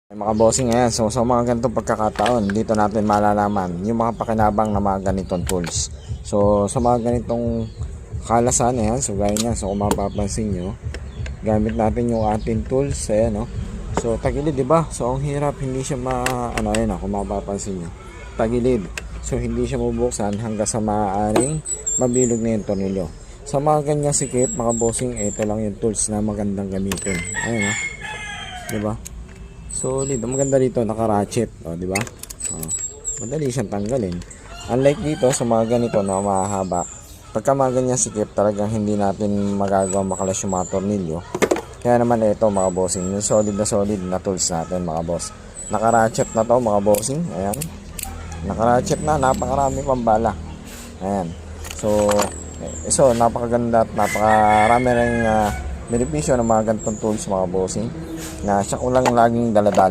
Mga bossing, ayan. So sa mga ganitong pagkakataon, dito natin malalaman yung mga pakinabang na mga ganitong tools. So sa mga ganitong kalasan, ayan. So gaya niyan, so kung mapapansin nyo, gamit natin yung ating tools, ayan, no. So tagilid, diba? So ang hirap, hindi siya ayan, kung mapapansin nyo, tagilid. So hindi siya mabuksan hanggang sa maaaring mabilog na yung tornilyo. Sa mga ganyang sikip, mga bossing, ito lang yung tools na magandang gamitin. Ayan, no. Diba? Solid. Ang maganda dito, naka-ratchet. O, di ba? Madali siyang tanggalin. Unlike dito, sa mga ganito na mahahaba, pagka mga ganyan sikip, talagang hindi natin magagawa makalas yung mga tornilyo. Kaya naman ito, mga bossing, yung solid na tools natin, mga boss. Naka-ratchet na to, mga bossing. Ayan. Naka-ratchet na, napakarami pang bala. Ayan. So napakaganda at napakarami rin benepisyo ng mga ganitong tools, mga bossing, na siya ko lang laging daladala.